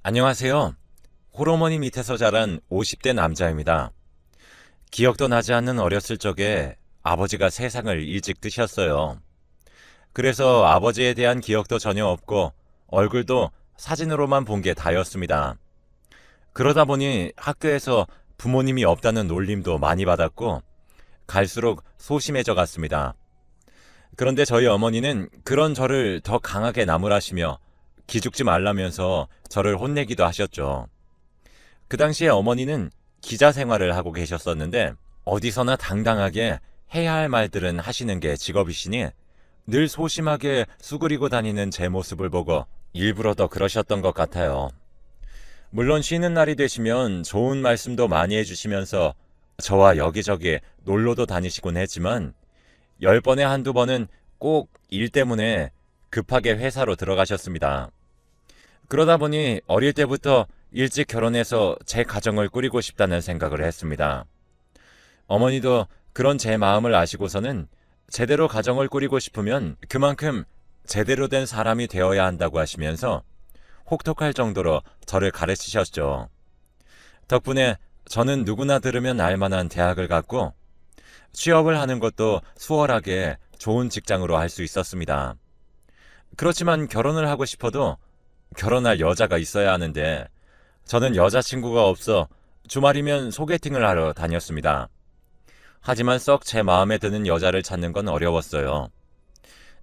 안녕하세요. 홀어머니 밑에서 자란 50대 남자입니다. 기억도 나지 않는 어렸을 적에 아버지가 세상을 일찍 뜨셨어요. 그래서 아버지에 대한 기억도 전혀 없고 얼굴도 사진으로만 본 게 다였습니다. 그러다 보니 학교에서 부모님이 없다는 놀림도 많이 받았고 갈수록 소심해져 갔습니다. 그런데 저희 어머니는 그런 저를 더 강하게 나무라시며 기죽지 말라면서 저를 혼내기도 하셨죠. 그 당시에 어머니는 기자 생활을 하고 계셨었는데 어디서나 당당하게 해야 할 말들은 하시는 게 직업이시니 늘 소심하게 수그리고 다니는 제 모습을 보고 일부러 더 그러셨던 것 같아요. 물론 쉬는 날이 되시면 좋은 말씀도 많이 해주시면서 저와 여기저기 놀러도 다니시곤 했지만 10번에 한두 번은 꼭 일 때문에 급하게 회사로 들어가셨습니다. 그러다 보니 어릴 때부터 일찍 결혼해서 제 가정을 꾸리고 싶다는 생각을 했습니다. 어머니도 그런 제 마음을 아시고서는 제대로 가정을 꾸리고 싶으면 그만큼 제대로 된 사람이 되어야 한다고 하시면서 혹독할 정도로 저를 가르치셨죠. 덕분에 저는 누구나 들으면 알만한 대학을 갔고 취업을 하는 것도 수월하게 좋은 직장으로 할 수 있었습니다. 그렇지만 결혼을 하고 싶어도 결혼할 여자가 있어야 하는데 저는 여자친구가 없어 주말이면 소개팅을 하러 다녔습니다. 하지만 썩 제 마음에 드는 여자를 찾는 건 어려웠어요.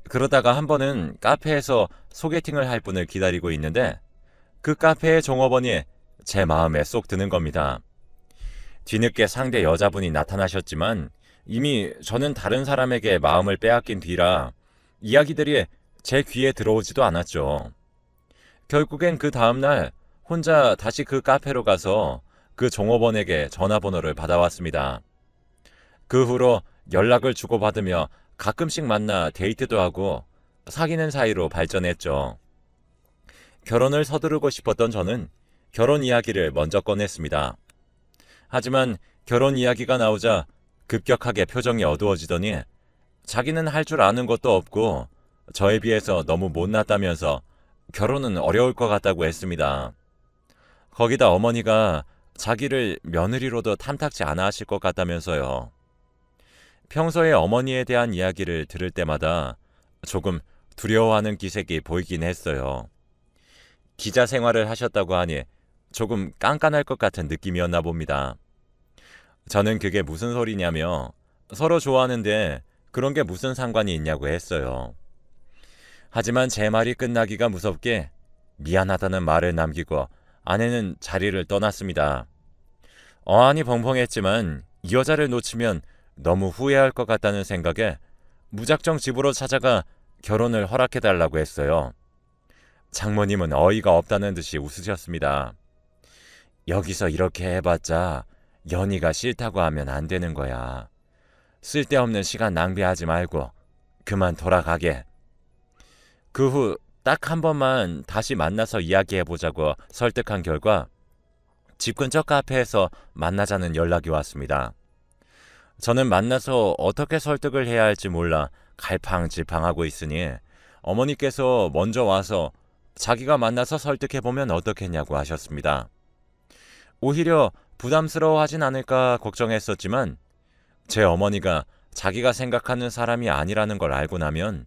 그러다가 한 번은 카페에서 소개팅을 할 분을 기다리고 있는데 그 카페의 종업원이 제 마음에 쏙 드는 겁니다. 뒤늦게 상대 여자분이 나타나셨지만 이미 저는 다른 사람에게 마음을 빼앗긴 뒤라 이야기들이 제 귀에 들어오지도 않았죠. 결국엔 그 다음날 혼자 다시 그 카페로 가서 그 종업원에게 전화번호를 받아왔습니다. 그 후로 연락을 주고받으며 가끔씩 만나 데이트도 하고 사귀는 사이로 발전했죠. 결혼을 서두르고 싶었던 저는 결혼 이야기를 먼저 꺼냈습니다. 하지만 결혼 이야기가 나오자 급격하게 표정이 어두워지더니 자기는 할 줄 아는 것도 없고 저에 비해서 너무 못났다면서 결혼은 어려울 것 같다고 했습니다. 거기다 어머니가 자기를 며느리로도 탐탁지 않아 하실 것 같다면서요. 평소에 어머니에 대한 이야기를 들을 때마다 조금 두려워하는 기색이 보이긴 했어요. 기자 생활을 하셨다고 하니 조금 깐깐할 것 같은 느낌이었나 봅니다. 저는 그게 무슨 소리냐며 서로 좋아하는데 그런 게 무슨 상관이 있냐고 했어요. 하지만 제 말이 끝나기가 무섭게 미안하다는 말을 남기고 아내는 자리를 떠났습니다. 어안이 벙벙했지만 이 여자를 놓치면 너무 후회할 것 같다는 생각에 무작정 집으로 찾아가 결혼을 허락해달라고 했어요. 장모님은 어이가 없다는 듯이 웃으셨습니다. 여기서 이렇게 해봤자 연희가 싫다고 하면 안 되는 거야. 쓸데없는 시간 낭비하지 말고 그만 돌아가게. 그 후 딱 한 번만 다시 만나서 이야기해보자고 설득한 결과 집 근처 카페에서 만나자는 연락이 왔습니다. 저는 만나서 어떻게 설득을 해야 할지 몰라 갈팡질팡하고 있으니 어머니께서 먼저 와서 자기가 만나서 설득해보면 어떻겠냐고 하셨습니다. 오히려 부담스러워하진 않을까 걱정했었지만 제 어머니가 자기가 생각하는 사람이 아니라는 걸 알고 나면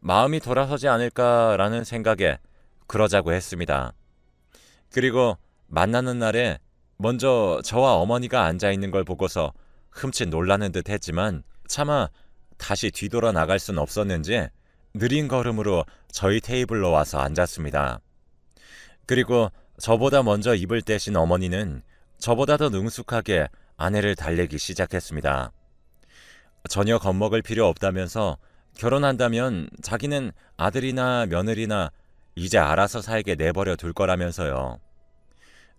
마음이 돌아서지 않을까라는 생각에 그러자고 했습니다. 그리고 만나는 날에 먼저 저와 어머니가 앉아있는 걸 보고서 흠칫 놀라는 듯 했지만 차마 다시 뒤돌아 나갈 순 없었는지 느린 걸음으로 저희 테이블로 와서 앉았습니다. 그리고 저보다 먼저 입을 떼신 어머니는 저보다 더 능숙하게 아내를 달래기 시작했습니다. 전혀 겁먹을 필요 없다면서 결혼한다면 자기는 아들이나 며느리나 이제 알아서 살게 내버려 둘 거라면서요.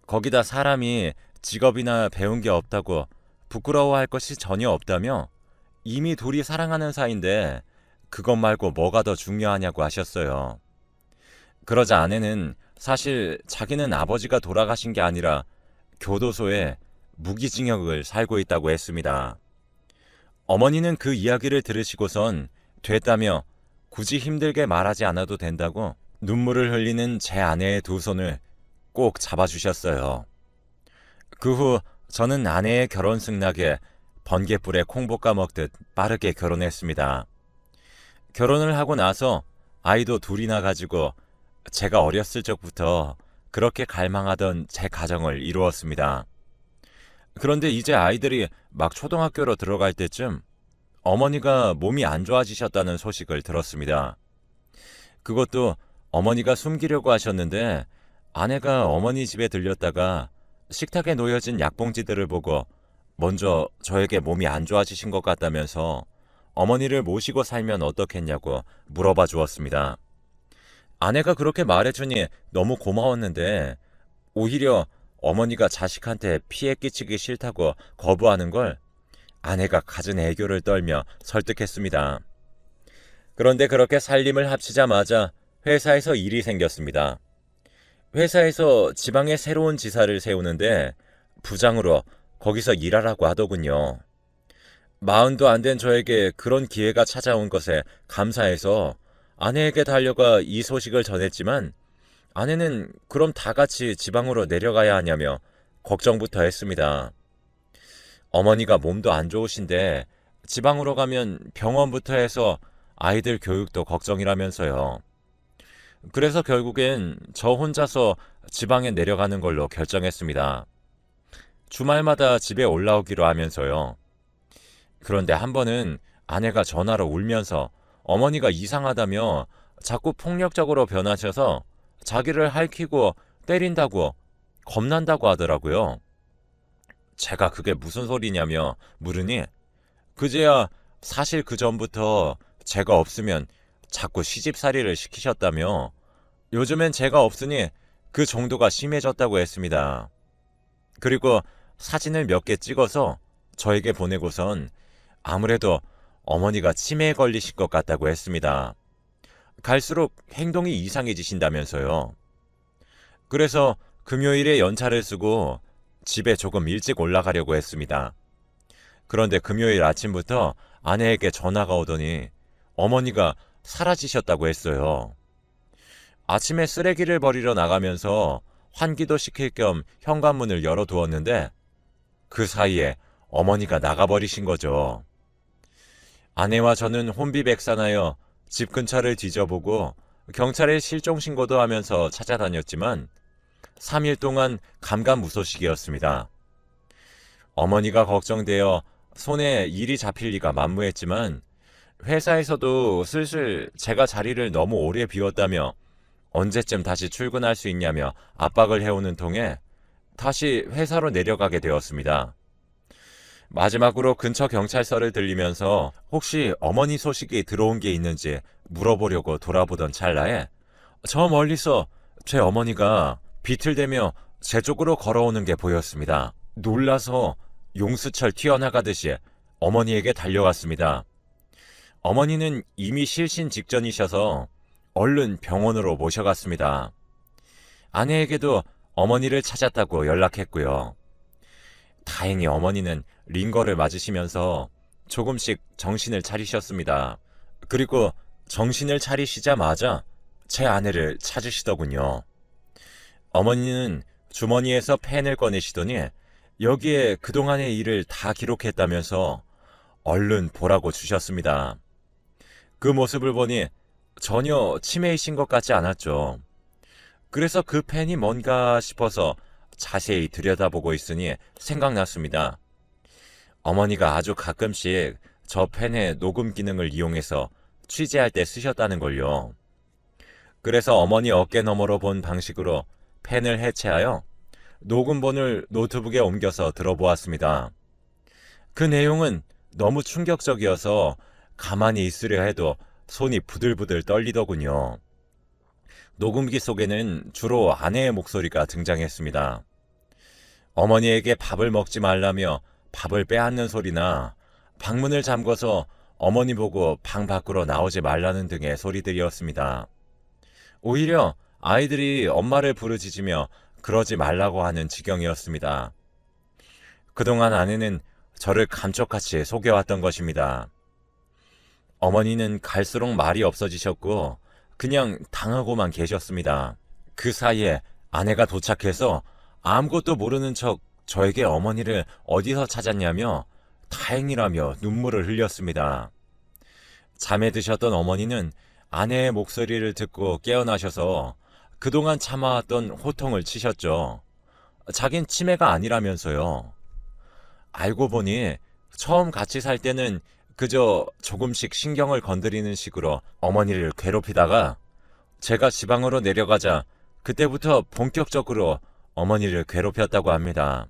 거기다 사람이 직업이나 배운 게 없다고 부끄러워할 것이 전혀 없다며 이미 둘이 사랑하는 사이인데 그것 말고 뭐가 더 중요하냐고 하셨어요. 그러자 아내는 사실 자기는 아버지가 돌아가신 게 아니라 교도소에 무기징역을 살고 있다고 했습니다. 어머니는 그 이야기를 들으시고선 됐다며 굳이 힘들게 말하지 않아도 된다고 눈물을 흘리는 제 아내의 두 손을 꼭 잡아주셨어요. 그 후 저는 아내의 결혼 승낙에 번갯불에 콩 볶아 먹듯 빠르게 결혼했습니다. 결혼을 하고 나서 아이도 둘이나 가지고 제가 어렸을 적부터 그렇게 갈망하던 제 가정을 이루었습니다. 그런데 이제 아이들이 막 초등학교로 들어갈 때쯤 어머니가 몸이 안 좋아지셨다는 소식을 들었습니다. 그것도 어머니가 숨기려고 하셨는데 아내가 어머니 집에 들렸다가 식탁에 놓여진 약봉지들을 보고 먼저 저에게 몸이 안 좋아지신 것 같다면서 어머니를 모시고 살면 어떻겠냐고 물어봐 주었습니다. 아내가 그렇게 말해주니 너무 고마웠는데 오히려 어머니가 자식한테 피해 끼치기 싫다고 거부하는 걸 아내가 갖은 애교를 떨며 설득했습니다. 그런데 그렇게 살림을 합치자마자 회사에서 일이 생겼습니다. 회사에서 지방에 새로운 지사를 세우는데 부장으로 거기서 일하라고 하더군요. 마흔도 안 된 저에게 그런 기회가 찾아온 것에 감사해서 아내에게 달려가 이 소식을 전했지만 아내는 그럼 다 같이 지방으로 내려가야 하냐며 걱정부터 했습니다. 어머니가 몸도 안 좋으신데 지방으로 가면 병원부터 해서 아이들 교육도 걱정이라면서요. 그래서 결국엔 저 혼자서 지방에 내려가는 걸로 결정했습니다. 주말마다 집에 올라오기로 하면서요. 그런데 한 번은 아내가 전화로 울면서 어머니가 이상하다며 자꾸 폭력적으로 변하셔서 자기를 핥히고 때린다고 겁난다고 하더라고요. 제가 그게 무슨 소리냐며 물으니 그제야 사실 그 전부터 제가 없으면 자꾸 시집살이를 시키셨다며 요즘엔 제가 없으니 그 정도가 심해졌다고 했습니다. 그리고 사진을 몇 개 찍어서 저에게 보내고선 아무래도 어머니가 치매에 걸리실 것 같다고 했습니다. 갈수록 행동이 이상해지신다면서요. 그래서 금요일에 연차를 쓰고 집에 조금 일찍 올라가려고 했습니다. 그런데 금요일 아침부터 아내에게 전화가 오더니 어머니가 사라지셨다고 했어요. 아침에 쓰레기를 버리러 나가면서 환기도 시킬 겸 현관문을 열어두었는데 그 사이에 어머니가 나가버리신 거죠. 아내와 저는 혼비백산하여 집 근처를 뒤져보고 경찰에 실종신고도 하면서 찾아다녔지만 3일 동안 감감무소식이었습니다. 어머니가 걱정되어 손에 일이 잡힐 리가 만무했지만 회사에서도 슬슬 제가 자리를 너무 오래 비웠다며 언제쯤 다시 출근할 수 있냐며 압박을 해오는 통에 다시 회사로 내려가게 되었습니다. 마지막으로 근처 경찰서를 들리면서 혹시 어머니 소식이 들어온 게 있는지 물어보려고 돌아보던 찰나에 저 멀리서 제 어머니가 비틀대며 제 쪽으로 걸어오는 게 보였습니다. 놀라서 용수철 튀어나가듯이 어머니에게 달려갔습니다. 어머니는 이미 실신 직전이셔서 얼른 병원으로 모셔갔습니다. 아내에게도 어머니를 찾았다고 연락했고요. 다행히 어머니는 링거를 맞으시면서 조금씩 정신을 차리셨습니다. 그리고 정신을 차리시자마자 제 아내를 찾으시더군요. 어머니는 주머니에서 펜을 꺼내시더니 여기에 그동안의 일을 다 기록했다면서 얼른 보라고 주셨습니다. 그 모습을 보니 전혀 치매이신 것 같지 않았죠. 그래서 그 펜이 뭔가 싶어서 자세히 들여다보고 있으니 생각났습니다. 어머니가 아주 가끔씩 저 펜의 녹음 기능을 이용해서 취재할 때 쓰셨다는 걸요. 그래서 어머니 어깨 너머로 본 방식으로 펜을 해체하여 녹음본을 노트북에 옮겨서 들어보았습니다. 그 내용은 너무 충격적이어서 가만히 있으려 해도 손이 부들부들 떨리더군요. 녹음기 속에는 주로 아내의 목소리가 등장했습니다. 어머니에게 밥을 먹지 말라며 밥을 빼앗는 소리나 방문을 잠궈서 어머니 보고 방 밖으로 나오지 말라는 등의 소리들이었습니다. 오히려 아이들이 엄마를 부르짖으며 그러지 말라고 하는 지경이었습니다. 그동안 아내는 저를 감쪽같이 속여왔던 것입니다. 어머니는 갈수록 말이 없어지셨고 그냥 당하고만 계셨습니다. 그 사이에 아내가 도착해서 아무것도 모르는 척 저에게 어머니를 어디서 찾았냐며 다행이라며 눈물을 흘렸습니다. 잠에 드셨던 어머니는 아내의 목소리를 듣고 깨어나셔서 그동안 참아왔던 호통을 치셨죠. 자긴 치매가 아니라면서요. 알고 보니 처음 같이 살 때는 그저 조금씩 신경을 건드리는 식으로 어머니를 괴롭히다가 제가 지방으로 내려가자 그때부터 본격적으로 어머니를 괴롭혔다고 합니다.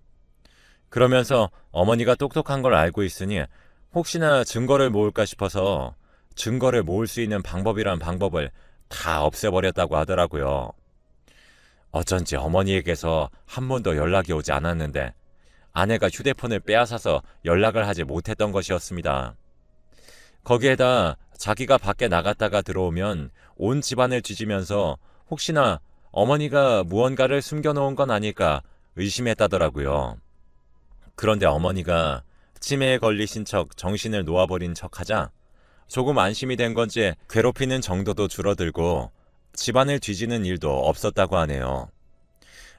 그러면서 어머니가 똑똑한 걸 알고 있으니 혹시나 증거를 모을까 싶어서 증거를 모을 수 있는 방법이란 방법을 다 없애버렸다고 하더라고요. 어쩐지 어머니에게서 한 번도 연락이 오지 않았는데 아내가 휴대폰을 빼앗아서 연락을 하지 못했던 것이었습니다. 거기에다 자기가 밖에 나갔다가 들어오면 온 집안을 뒤지면서 혹시나 어머니가 무언가를 숨겨놓은 건 아닐까 의심했다더라고요. 그런데 어머니가 치매에 걸리신 척 정신을 놓아버린 척하자 조금 안심이 된 건지 괴롭히는 정도도 줄어들고 집안을 뒤지는 일도 없었다고 하네요.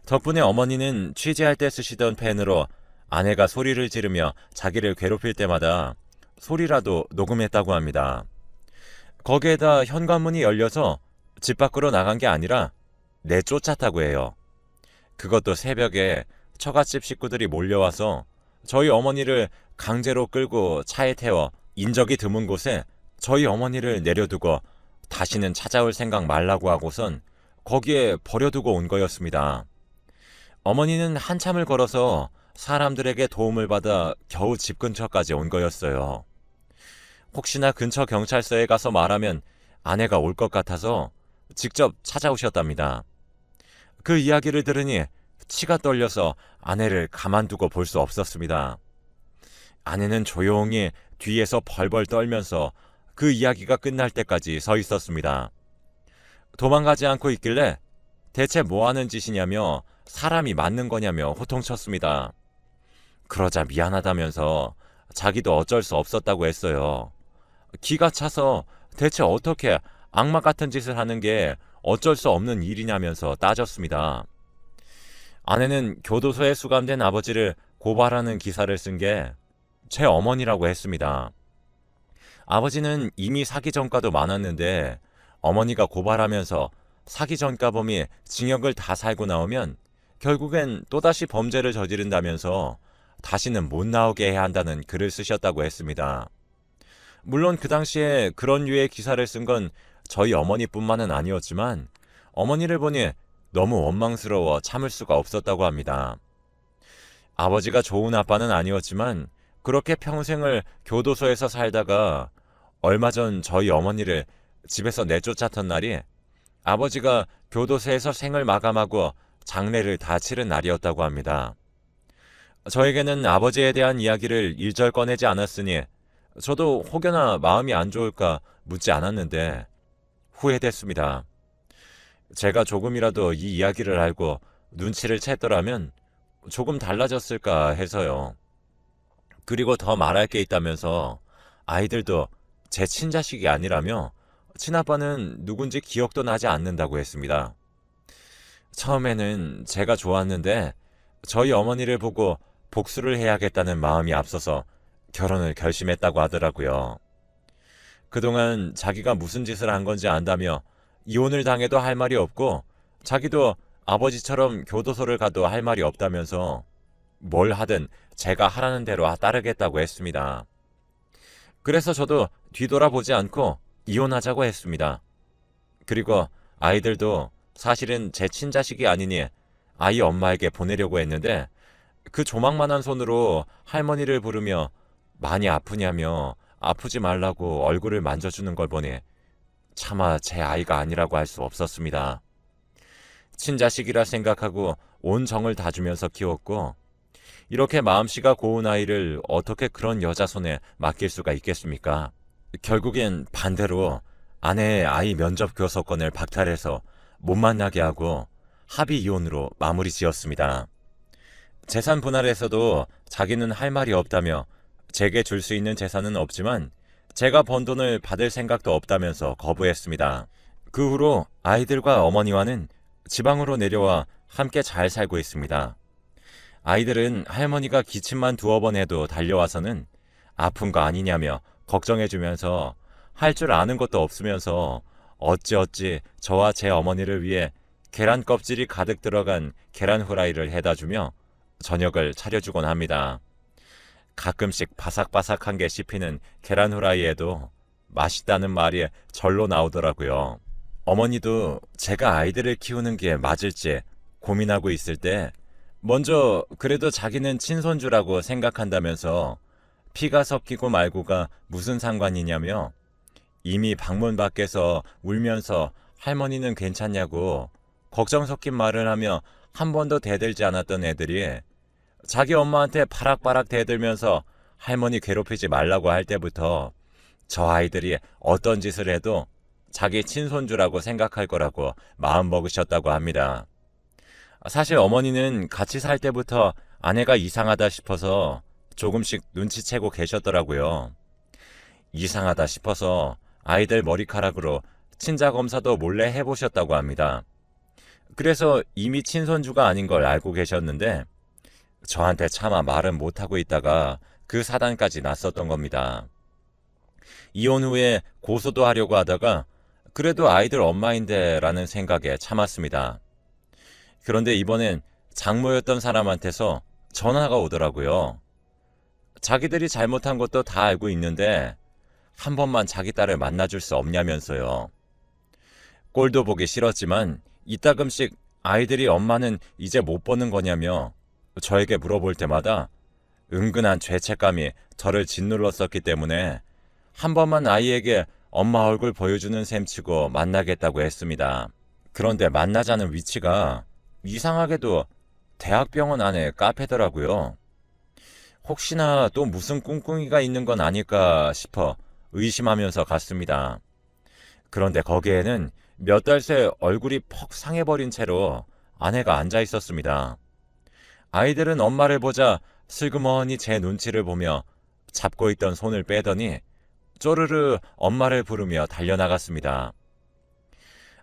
덕분에 어머니는 취재할 때 쓰시던 펜으로 아내가 소리를 지르며 자기를 괴롭힐 때마다 소리라도 녹음했다고 합니다. 거기에다 현관문이 열려서 집 밖으로 나간 게 아니라 내쫓았다고 해요. 그것도 새벽에 처갓집 식구들이 몰려와서 저희 어머니를 강제로 끌고 차에 태워 인적이 드문 곳에 저희 어머니를 내려두고 다시는 찾아올 생각 말라고 하고선 거기에 버려두고 온 거였습니다. 어머니는 한참을 걸어서 사람들에게 도움을 받아 겨우 집 근처까지 온 거였어요. 혹시나 근처 경찰서에 가서 말하면 아내가 올 것 같아서 직접 찾아오셨답니다. 그 이야기를 들으니 치가 떨려서 아내를 가만두고 볼 수 없었습니다. 아내는 조용히 뒤에서 벌벌 떨면서 그 이야기가 끝날 때까지 서 있었습니다. 도망가지 않고 있길래 대체 뭐 하는 짓이냐며 사람이 맞는 거냐며 호통쳤습니다. 그러자 미안하다면서 자기도 어쩔 수 없었다고 했어요. 기가 차서 대체 어떻게 악마 같은 짓을 하는 게 어쩔 수 없는 일이냐면서 따졌습니다. 아내는 교도소에 수감된 아버지를 고발하는 기사를 쓴 게 제 어머니라고 했습니다. 아버지는 이미 사기 전과도 많았는데 어머니가 고발하면서 사기 전과범이 징역을 다 살고 나오면 결국엔 또다시 범죄를 저지른다면서 다시는 못 나오게 해야 한다는 글을 쓰셨다고 했습니다. 물론 그 당시에 그런 류의 기사를 쓴 건 저희 어머니뿐만은 아니었지만 어머니를 보니 너무 원망스러워 참을 수가 없었다고 합니다. 아버지가 좋은 아빠는 아니었지만 그렇게 평생을 교도소에서 살다가 얼마 전 저희 어머니를 집에서 내쫓았던 날이 아버지가 교도소에서 생을 마감하고 장례를 다 치른 날이었다고 합니다. 저에게는 아버지에 대한 이야기를 일절 꺼내지 않았으니 저도 혹여나 마음이 안 좋을까 묻지 않았는데 후회됐습니다. 제가 조금이라도 이 이야기를 알고 눈치를 챘더라면 조금 달라졌을까 해서요. 그리고 더 말할 게 있다면서 아이들도 제 친자식이 아니라며 친아빠는 누군지 기억도 나지 않는다고 했습니다. 처음에는 제가 좋았는데 저희 어머니를 보고 복수를 해야겠다는 마음이 앞서서 결혼을 결심했다고 하더라고요. 그동안 자기가 무슨 짓을 한 건지 안다며 이혼을 당해도 할 말이 없고 자기도 아버지처럼 교도소를 가도 할 말이 없다면서 뭘 하든 제가 하라는 대로 따르겠다고 했습니다. 그래서 저도 뒤돌아보지 않고 이혼하자고 했습니다. 그리고 아이들도 사실은 제 친자식이 아니니 아이 엄마에게 보내려고 했는데 그 조망만한 손으로 할머니를 부르며 많이 아프냐며 아프지 말라고 얼굴을 만져주는 걸 보니 차마 제 아이가 아니라고 할 수 없었습니다. 친자식이라 생각하고 온 정을 다주면서 키웠고 이렇게 마음씨가 고운 아이를 어떻게 그런 여자 손에 맡길 수가 있겠습니까? 결국엔 반대로 아내의 아이 면접 교섭권을 박탈해서 못 만나게 하고 합의 이혼으로 마무리 지었습니다. 재산 분할에서도 자기는 할 말이 없다며 제게 줄 수 있는 재산은 없지만 제가 번 돈을 받을 생각도 없다면서 거부했습니다. 그 후로 아이들과 어머니와는 지방으로 내려와 함께 잘 살고 있습니다. 아이들은 할머니가 기침만 두어 번 해도 달려와서는 아픈 거 아니냐며 걱정해주면서 할 줄 아는 것도 없으면서 어찌어찌 저와 제 어머니를 위해 계란 껍질이 가득 들어간 계란 후라이를 해다주며 저녁을 차려주곤 합니다. 가끔씩 바삭바삭한 게 씹히는 계란 후라이에도 맛있다는 말이 절로 나오더라고요. 어머니도 제가 아이들을 키우는 게 맞을지 고민하고 있을 때 먼저 그래도 자기는 친손주라고 생각한다면서 피가 섞이고 말고가 무슨 상관이냐며 이미 방문 밖에서 울면서 할머니는 괜찮냐고 걱정 섞인 말을 하며 한 번도 대들지 않았던 애들이 자기 엄마한테 바락바락 대들면서 할머니 괴롭히지 말라고 할 때부터 저 아이들이 어떤 짓을 해도 자기 친손주라고 생각할 거라고 마음먹으셨다고 합니다. 사실 어머니는 같이 살 때부터 아내가 이상하다 싶어서 조금씩 눈치채고 계셨더라고요. 이상하다 싶어서 아이들 머리카락으로 친자 검사도 몰래 해보셨다고 합니다. 그래서 이미 친손주가 아닌 걸 알고 계셨는데 저한테 차마 말은 못하고 있다가 그 사단까지 났었던 겁니다. 이혼 후에 고소도 하려고 하다가 그래도 아이들 엄마인데 라는 생각에 참았습니다. 그런데 이번엔 장모였던 사람한테서 전화가 오더라고요. 자기들이 잘못한 것도 다 알고 있는데 한 번만 자기 딸을 만나줄 수 없냐면서요. 꼴도 보기 싫었지만 이따금씩 아이들이 엄마는 이제 못 보는 거냐며 저에게 물어볼 때마다 은근한 죄책감이 저를 짓눌렀었기 때문에 한 번만 아이에게 엄마 얼굴 보여주는 셈치고 만나겠다고 했습니다. 그런데 만나자는 위치가 이상하게도 대학병원 안에 카페더라고요. 혹시나 또 무슨 꿍꿍이가 있는 건 아닐까 싶어 의심하면서 갔습니다. 그런데 거기에는 몇 달 새 얼굴이 퍽 상해버린 채로 아내가 앉아 있었습니다. 아이들은 엄마를 보자 슬그머니 제 눈치를 보며 잡고 있던 손을 빼더니 쪼르르 엄마를 부르며 달려나갔습니다.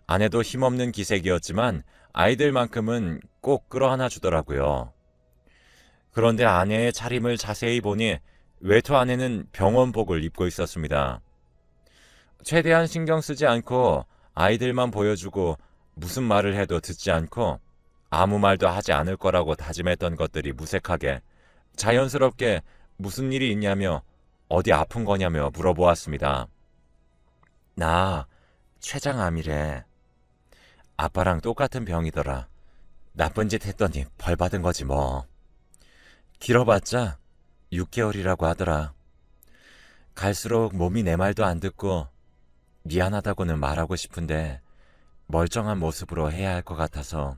아내도 힘없는 기색이었지만 아이들만큼은 꼭 끌어안아 주더라고요. 그런데 아내의 차림을 자세히 보니 외투 안에는 병원복을 입고 있었습니다. 최대한 신경 쓰지 않고 아이들만 보여주고 무슨 말을 해도 듣지 않고 아무 말도 하지 않을 거라고 다짐했던 것들이 무색하게 자연스럽게 무슨 일이 있냐며 어디 아픈 거냐며 물어보았습니다. 나 췌장암이래. 아빠랑 똑같은 병이더라. 나쁜 짓 했더니 벌 받은 거지 뭐. 길어봤자 6개월이라고 하더라. 갈수록 몸이 내 말도 안 듣고 미안하다고는 말하고 싶은데 멀쩡한 모습으로 해야 할 것 같아서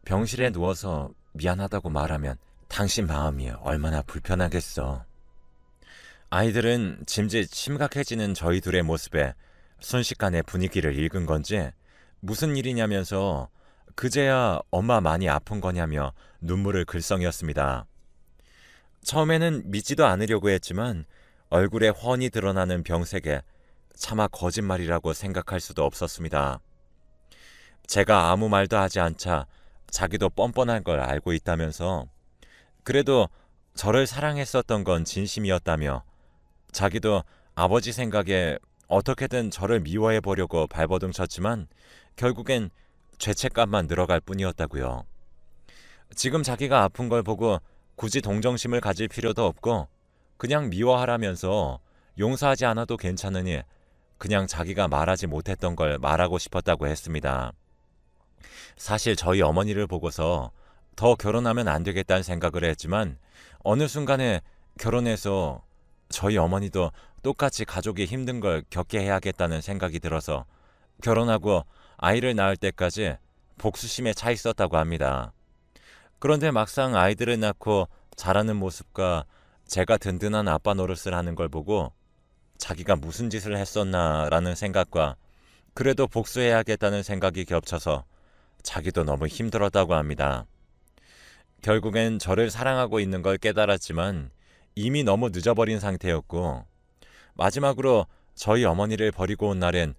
병실에 누워서 미안하다고 말하면 당신 마음이 얼마나 불편하겠어. 아이들은 짐짓 심각해지는 저희 둘의 모습에 순식간에 분위기를 읽은 건지 무슨 일이냐면서 그제야 엄마 많이 아픈 거냐며 눈물을 글썽였습니다. 처음에는 믿지도 않으려고 했지만 얼굴에 훤히 드러나는 병색에 차마 거짓말이라고 생각할 수도 없었습니다. 제가 아무 말도 하지 않자 자기도 뻔뻔한 걸 알고 있다면서 그래도 저를 사랑했었던 건 진심이었다며 자기도 아버지 생각에 어떻게든 저를 미워해 보려고 발버둥 쳤지만 결국엔 죄책감만 늘어갈 뿐이었다고요. 지금 자기가 아픈 걸 보고 굳이 동정심을 가질 필요도 없고 그냥 미워하라면서 용서하지 않아도 괜찮으니 그냥 자기가 말하지 못했던 걸 말하고 싶었다고 했습니다. 사실 저희 어머니를 보고서 더 결혼하면 안 되겠다는 생각을 했지만 어느 순간에 결혼해서 저희 어머니도 똑같이 가족이 힘든 걸 겪게 해야겠다는 생각이 들어서 결혼하고 아이를 낳을 때까지 복수심에 차 있었다고 합니다. 그런데 막상 아이들을 낳고 자라는 모습과 제가 든든한 아빠 노릇을 하는 걸 보고 자기가 무슨 짓을 했었나라는 생각과 그래도 복수해야겠다는 생각이 겹쳐서 자기도 너무 힘들었다고 합니다. 결국엔 저를 사랑하고 있는 걸 깨달았지만 이미 너무 늦어버린 상태였고 마지막으로 저희 어머니를 버리고 온 날엔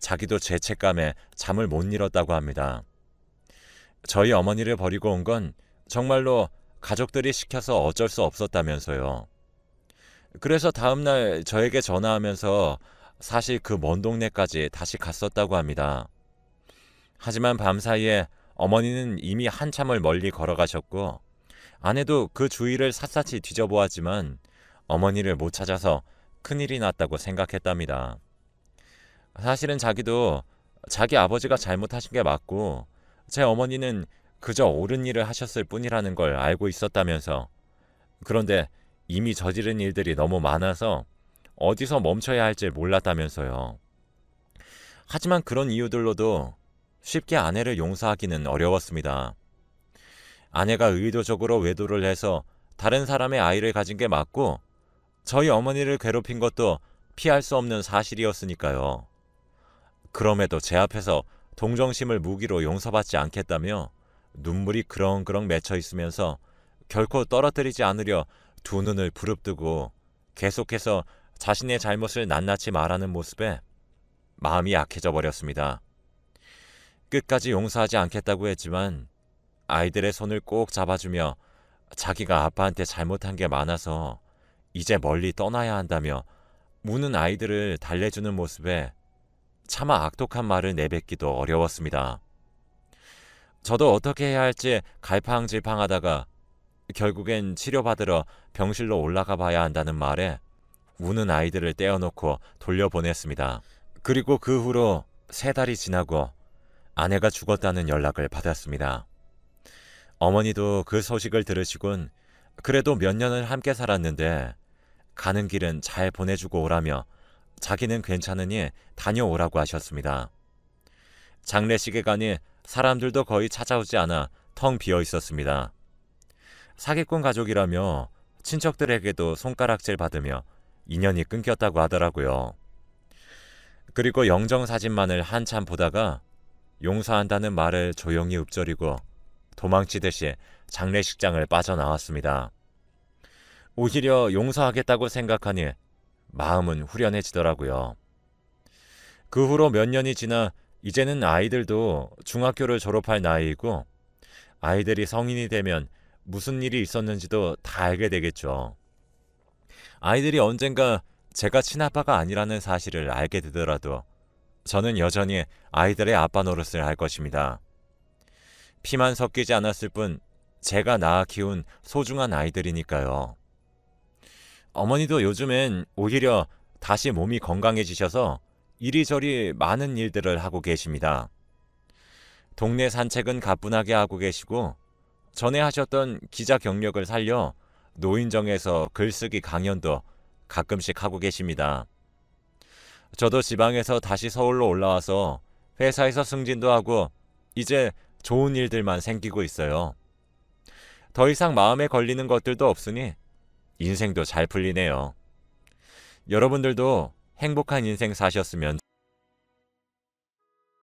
자기도 죄책감에 잠을 못 이뤘다고 합니다. 저희 어머니를 버리고 온 건 정말로 가족들이 시켜서 어쩔 수 없었다면서요. 그래서 다음날 저에게 전화하면서 사실 그 먼 동네까지 다시 갔었다고 합니다. 하지만 밤사이에 어머니는 이미 한참을 멀리 걸어가셨고 아내도 그 주위를 샅샅이 뒤져보았지만 어머니를 못 찾아서 큰일이 났다고 생각했답니다. 사실은 자기도 자기 아버지가 잘못하신 게 맞고 제 어머니는 그저 옳은 일을 하셨을 뿐이라는 걸 알고 있었다면서 그런데 이미 저지른 일들이 너무 많아서 어디서 멈춰야 할지 몰랐다면서요. 하지만 그런 이유들로도 쉽게 아내를 용서하기는 어려웠습니다. 아내가 의도적으로 외도를 해서 다른 사람의 아이를 가진 게 맞고 저희 어머니를 괴롭힌 것도 피할 수 없는 사실이었으니까요. 그럼에도 제 앞에서 동정심을 무기로 용서받지 않겠다며 눈물이 그렁그렁 맺혀 있으면서 결코 떨어뜨리지 않으려 두 눈을 부릅뜨고 계속해서 자신의 잘못을 낱낱이 말하는 모습에 마음이 약해져 버렸습니다. 끝까지 용서하지 않겠다고 했지만 아이들의 손을 꼭 잡아주며 자기가 아빠한테 잘못한 게 많아서 이제 멀리 떠나야 한다며 우는 아이들을 달래주는 모습에 차마 악독한 말을 내뱉기도 어려웠습니다. 저도 어떻게 해야 할지 갈팡질팡하다가 결국엔 치료받으러 병실로 올라가 봐야 한다는 말에 우는 아이들을 떼어놓고 돌려보냈습니다. 그리고 그 후로 3달이 지나고 아내가 죽었다는 연락을 받았습니다. 어머니도 그 소식을 들으시곤 그래도 몇 년을 함께 살았는데 가는 길은 잘 보내주고 오라며 자기는 괜찮으니 다녀오라고 하셨습니다. 장례식에 가니 사람들도 거의 찾아오지 않아 텅 비어 있었습니다. 사기꾼 가족이라며 친척들에게도 손가락질 받으며 인연이 끊겼다고 하더라고요. 그리고 영정사진만을 한참 보다가 용서한다는 말을 조용히 읊조리고 도망치듯이 장례식장을 빠져나왔습니다. 오히려 용서하겠다고 생각하니 마음은 후련해지더라고요. 그 후로 몇 년이 지나 이제는 아이들도 중학교를 졸업할 나이이고 아이들이 성인이 되면 무슨 일이 있었는지도 다 알게 되겠죠. 아이들이 언젠가 제가 친아빠가 아니라는 사실을 알게 되더라도 저는 여전히 아이들의 아빠 노릇을 할 것입니다. 피만 섞이지 않았을 뿐 제가 낳아 키운 소중한 아이들이니까요. 어머니도 요즘엔 오히려 다시 몸이 건강해지셔서 이리저리 많은 일들을 하고 계십니다. 동네 산책은 가뿐하게 하고 계시고 전에 하셨던 기자 경력을 살려 노인정에서 글쓰기 강연도 가끔씩 하고 계십니다. 저도 지방에서 다시 서울로 올라와서 회사에서 승진도 하고 이제 좋은 일들만 생기고 있어요. 더 이상 마음에 걸리는 것들도 없으니 인생도 잘 풀리네요. 여러분들도 행복한 인생 사셨으면